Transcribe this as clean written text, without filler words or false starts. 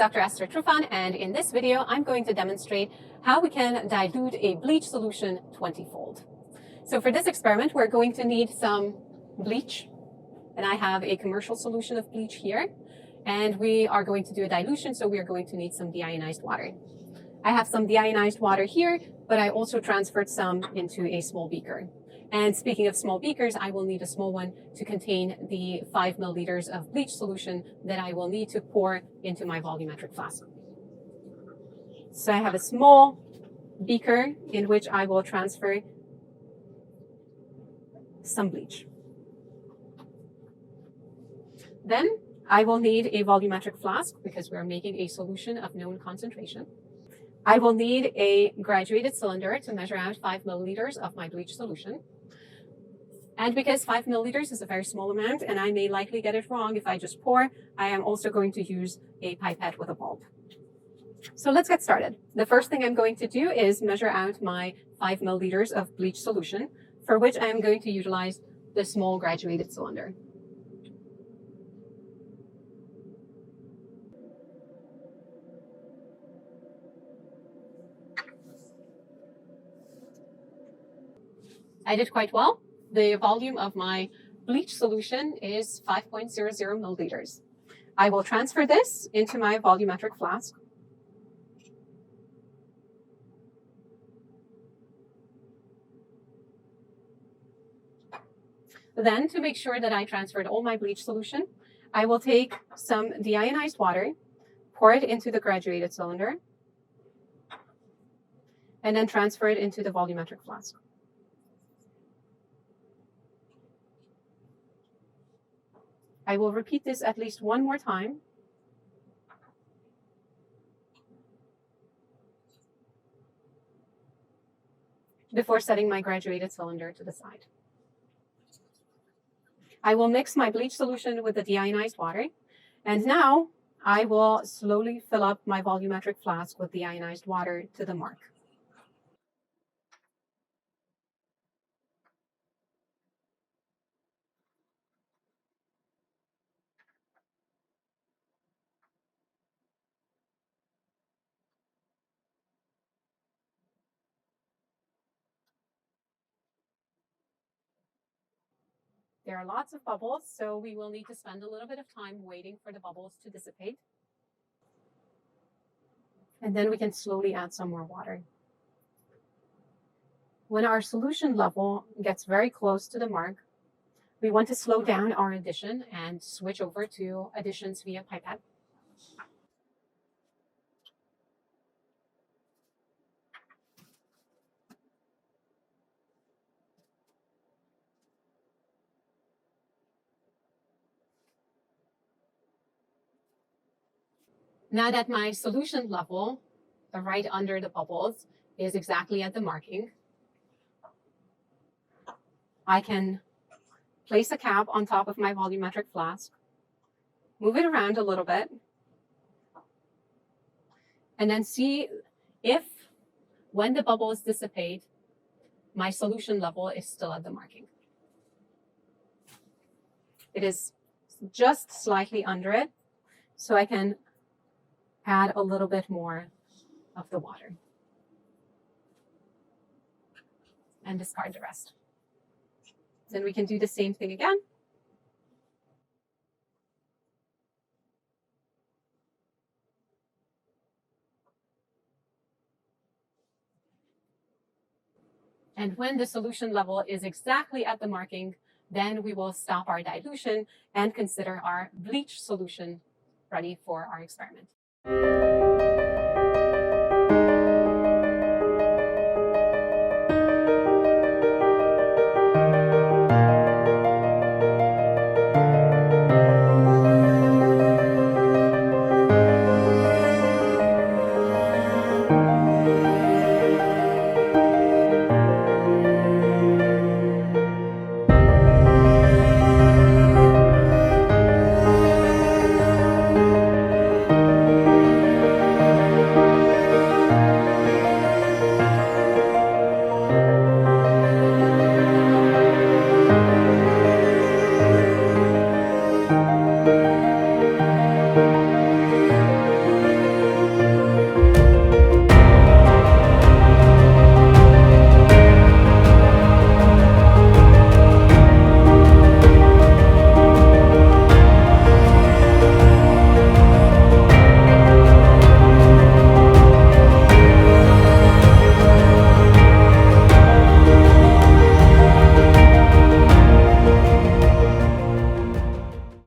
Dr. Esther Trufan, and in this video, I'm going to demonstrate how we can dilute a bleach solution 20-fold. So for this experiment, we're going to need some bleach, and I have a commercial solution of bleach here, and we are going to do a dilution, so we are going to need some deionized water. I have some deionized water here, but I also transferred some into a small beaker. And speaking of small beakers, I will need a small one to contain the 5 milliliters of bleach solution that I will need to pour into my volumetric flask. So I have a small beaker in which I will transfer some bleach. Then I will need a volumetric flask because we're making a solution of known concentration. I will need a graduated cylinder to measure out 5 milliliters of my bleach solution. And because 5 milliliters is a very small amount and I may likely get it wrong if I just pour, I am also going to use a pipette with a bulb. So let's get started. The first thing I'm going to do is measure out my 5 milliliters of bleach solution, for which I am going to utilize the small graduated cylinder. I did quite well. The volume of my bleach solution is 5.00 milliliters. I will transfer this into my volumetric flask. Then, to make sure that I transferred all my bleach solution, I will take some deionized water, pour it into the graduated cylinder, and then transfer it into the volumetric flask. I will repeat this at least one more time. Before setting my graduated cylinder to the side. I will mix my bleach solution with the deionized water, and now I will slowly fill up my volumetric flask with deionized water to the mark. There are lots of bubbles, so we will need to spend a little bit of time waiting for the bubbles to dissipate. And then we can slowly add some more water. When our solution level gets very close to the mark, we want to slow down our addition and switch over to additions via pipette. Now that my solution level, right under the bubbles, is exactly at the marking, I can place a cap on top of my volumetric flask, move it around a little bit, and then see if, when the bubbles dissipate, my solution level is still at the marking. It is just slightly under it, so I can add a little bit more of the water and discard the rest. Then we can do the same thing again. And when the solution level is exactly at the marking, then we will stop our dilution and consider our bleach solution ready for our experiment.